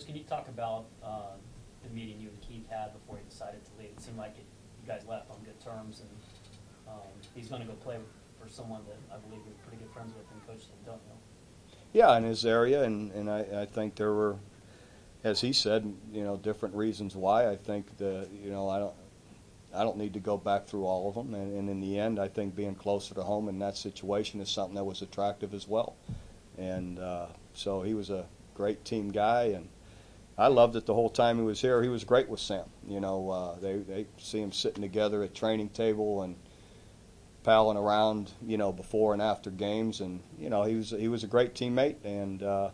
Coach, can you talk about the meeting you and Keith had before he decided to leave? It seemed like you guys left on good terms, and he's going to go play for someone that I believe you're pretty good friends with and coached him, don't you? Yeah, in his area, and I think there were, as he said, different reasons why. I think I don't need to go back through all of them, and in the end, I think being closer to home in that situation is something that was attractive as well. And so he was a great team guy, and I loved it the whole time he was here. He was great with Sam. They see him sitting together at training table and palling around, before and after games, and he was a great teammate, and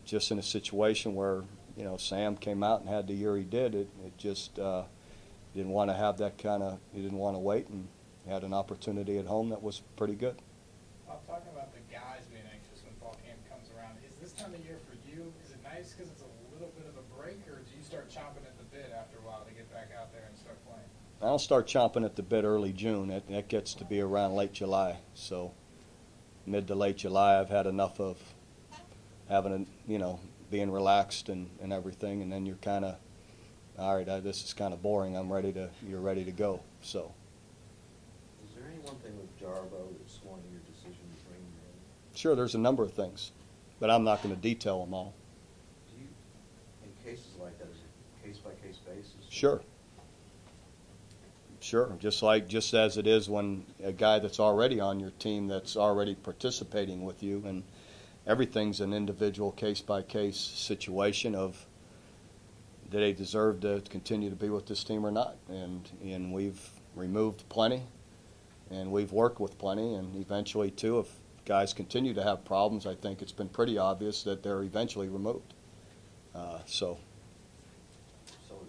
just in a situation where Sam came out and had the year he did, it just didn't want to have that he didn't want to wait, and had an opportunity at home that was pretty good. I'm talking about the guys being anxious when fall camp comes around. Is this time of year for you? Is it nice because it's a little bit of a break, or do you start chomping at the bit after a while to get back out there and start playing? I'll start chomping at the bit early June. That gets to be around late July. So mid to late July, I've had enough of having being relaxed and everything, and then you're kind of, all right, this is kind of boring. You're ready to go. So. Is there any one thing with Jarboe that swung your decision to bring him in? Sure, there's a number of things, but I'm not going to detail them all. Do you, in cases like that, is it case-by-case basis? Sure. Sure, just as it is when a guy that's already on your team that's already participating with you, and everything's an individual case-by-case situation of do they deserve to continue to be with this team or not, and we've removed plenty, and we've worked with plenty, and eventually too, if guys continue to have problems, I think it's been pretty obvious that they're eventually removed. So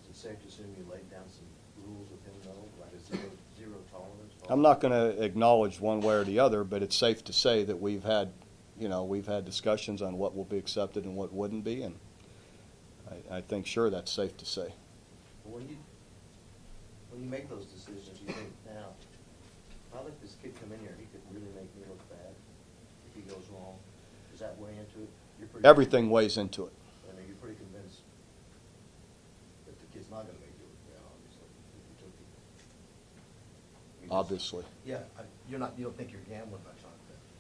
is it safe to assume you laid down some rules with him, though, like a zero tolerance? I'm not going to acknowledge one way or the other, but it's safe to say that we've had discussions on what will be accepted and what wouldn't be, and I think sure that's safe to say. When you make those decisions, you think, now, if I let this kid come in here, he could really make me look bad if he goes wrong. Does that weigh into it? Everything weighs into it. I mean, you're pretty convinced that the kid's not going to make you look bad, obviously, if you took him. Obviously. Yeah, you don't think you're gambling much on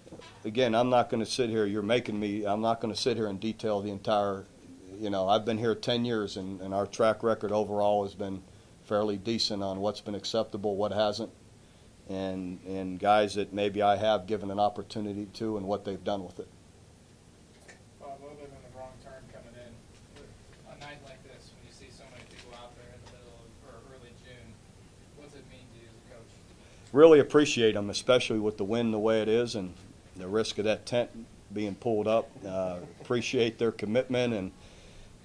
that. Again, I'm not going to sit here. I'm not going to sit here and detail the entire. I've been here 10 years, and our track record overall has been fairly decent on what's been acceptable, what hasn't, and guys that maybe I have given an opportunity to and what they've done with it. Well, other than the wrong turn coming in, a night like this, when you see so many people out there in the middle or early June, what's it mean to you as a coach? Really appreciate them, especially with the wind the way it is and the risk of that tent being pulled up. Appreciate their commitment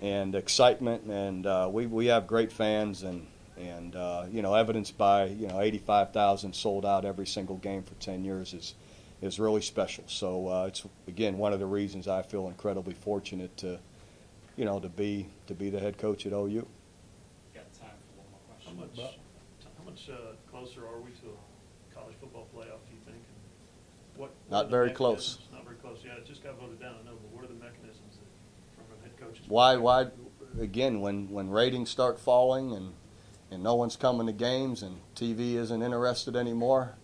and excitement, and we have great fans, and evidenced by 85,000 sold out every single game for 10 years is really special. So it's again one of the reasons I feel incredibly fortunate to be the head coach at OU. Got time for one more question. How much closer are we to a college football playoff, do you think? And what Not very close. Not very close. Yeah, it just got voted down. I know, but what are the mechanisms from a head coach's Why? Again, when ratings start falling and no one's coming to games and TV isn't interested anymore,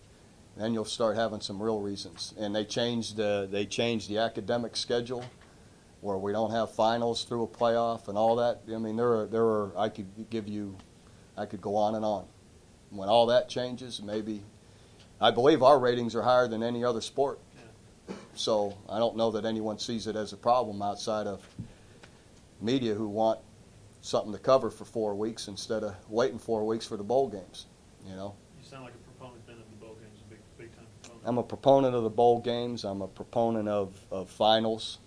then you'll start having some real reasons. And they changed the academic schedule, where we don't have finals through a playoff and all that. I mean, there are I could go on and on. When all that changes, maybe I believe our ratings are higher than any other sport. Yeah. So I don't know that anyone sees it as a problem outside of media who want something to cover for 4 weeks instead of waiting 4 weeks for the bowl games. You sound like a proponent then of the bowl games, a big time proponent. I'm a proponent of the bowl games. I'm a proponent of finals.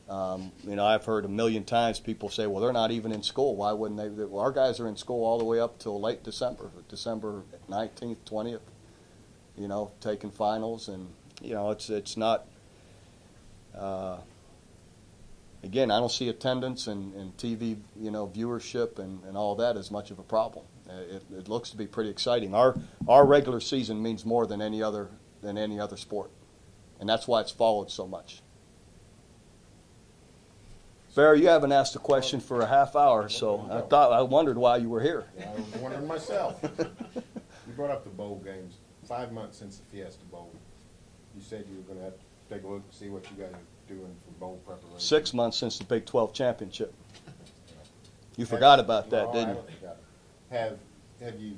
I've heard a million times people say, well, they're not even in school. Why wouldn't they? Well, our guys are in school all the way up till late December 19th, 20th, taking finals. And, it's not, again, I don't see attendance and TV, viewership and all that as much of a problem. It looks to be pretty exciting. Our regular season means more than any other sport, and that's why it's followed so much. Bear, you haven't asked a question for a half hour, so I wondered why you were here. Yeah, I was wondering myself. You brought up the bowl games. 5 months since the Fiesta Bowl. You said you were going to have to take a look and see what you guys are doing for bowl preparation. 6 months since the Big 12 championship. You forgot about that, No, didn't I you? haven't forgot. Have you,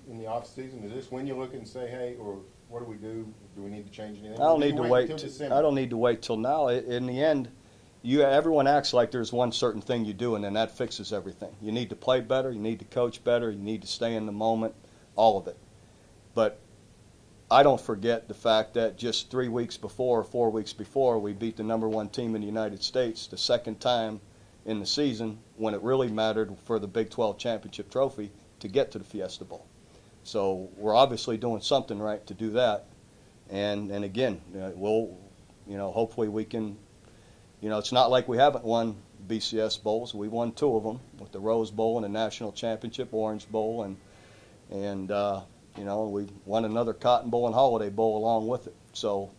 in the off season, is this when you look and say, hey, or what do we do? Do we need to change anything? I don't Or do need you to wait. until December? I don't need to wait till now. In the end, everyone acts like there's one certain thing you do, and then that fixes everything. You need to play better. You need to coach better. You need to stay in the moment. All of it. But I don't forget the fact that just 3 weeks before, or 4 weeks before, we beat the #1 team in the United States, the second time in the season when it really mattered for the Big 12 championship trophy to get to the Fiesta Bowl. So we're obviously doing something right to do that. And again, we'll, hopefully we can, it's not like we haven't won BCS bowls. We won 2 of them with the Rose Bowl and the National Championship Orange Bowl, and we won another Cotton Bowl and Holiday Bowl along with it. So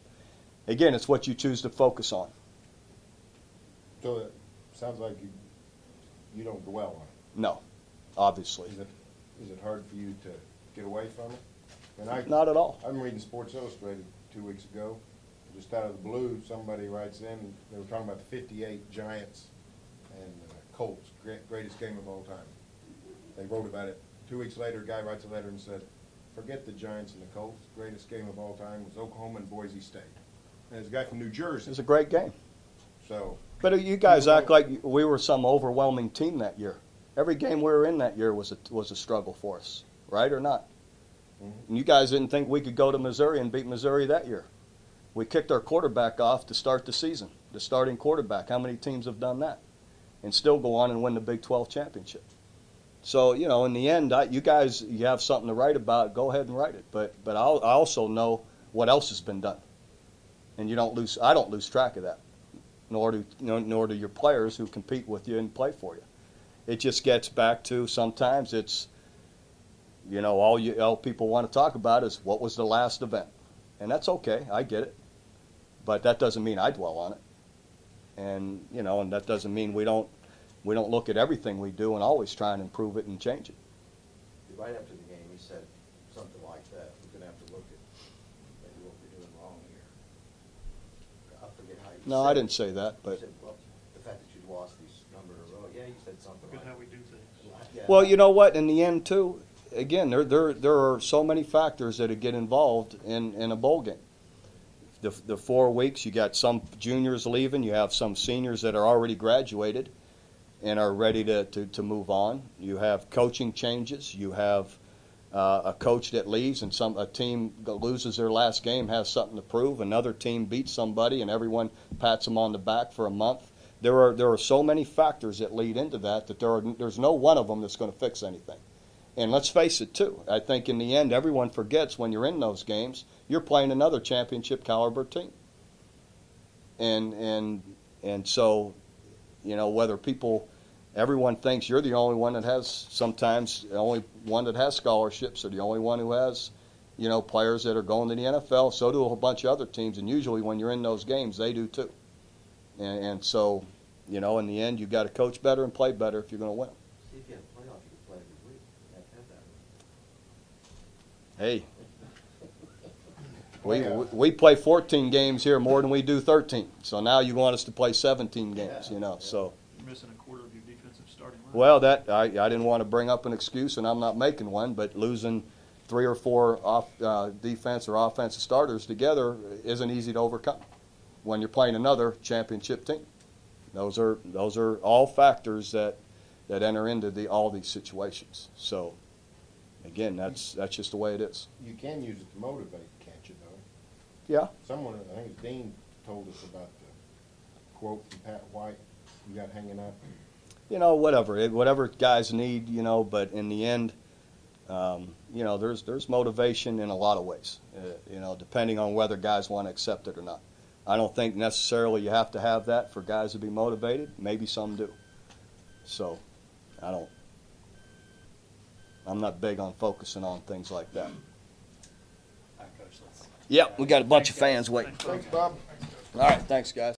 again, it's what you choose to focus on. So it sounds like you don't dwell on it. No, obviously. Is it hard for you to get away from it? And Not at all. I'm reading Sports Illustrated 2 weeks ago. Just out of the blue, somebody writes in, they were talking about the 58 Giants and Colts, greatest game of all time. They wrote about it. 2 weeks later, a guy writes a letter and said, forget the Giants and the Colts. Greatest game of all time was Oklahoma and Boise State. And there's a guy from New It Jersey. was a great game. So, But you guys act like we were some overwhelming team that year. Every game we were in that year was a struggle for us, right or not? And you guys didn't think we could go to Missouri and beat Missouri that year. We kicked our quarterback off to start the season, the starting quarterback. How many teams have done that? And still go on and win the Big 12 championship. So, in the end, you have something to write about, go ahead and write it. But I also know what else has been done. And I don't lose track of that, nor do your players who compete with you and play for you. It just gets back to sometimes it's, all people want to talk about is what was the last event. And that's okay, I get it. But that doesn't mean I dwell on it. And, and that doesn't mean we don't look at everything we do and always try and improve it and change it. Right after the game, he said something like that. We're going to have to look at maybe what we're doing wrong here. I forget how you said it. No, I didn't say that, You but said, well, the fact that you'd lost these number in a row. Yeah, you said something Look like at how we do things. Yeah. well, you know what? In the end, too, again, there are so many factors that get involved in a bowl game. The 4 weeks, you got some juniors leaving, you have some seniors that are already graduated and are ready to move on. You have coaching changes. You have a coach that leaves, and a team loses their last game, has something to prove. Another team beats somebody, and everyone pats them on the back for a month. There are so many factors that lead into that there's no one of them that's going to fix anything. And let's face it, too. I think in the end, everyone forgets when you're in those games, you're playing another championship caliber team. And so, whether everyone thinks you're the only one that has, sometimes the only one that has scholarships or the only one who has, players that are going to the NFL. So do a whole bunch of other teams. And usually when you're in those games, they do too. And so, in the end, you've got to coach better and play better if you're going to win. See, if you had a playoff, you could play every week. You have to have that. Hey, we play 14 games here more than we do 13. So now you want us to play 17 games, so. You're missing a quarter of your defensive starting line. Well, I didn't want to bring up an excuse, and I'm not making one, but losing 3 or 4 defense or offensive starters together isn't easy to overcome when you're playing another championship team. Those are all factors that enter into all these situations. So, again, that's just the way it is. you can use it to motivate, can't you, though? Yeah. Someone, I think it was Dean, told us about the quote from Pat White you got hanging up. Whatever guys need, but in the end, there's motivation in a lot of ways, depending on whether guys want to accept it or not. I don't think necessarily you have to have that for guys to be motivated. Maybe some do. So, I'm not big on focusing on things like that. All right, Coach, let's. Yep, we got a bunch of fans waiting. Thanks, Bob. All right, thanks, guys.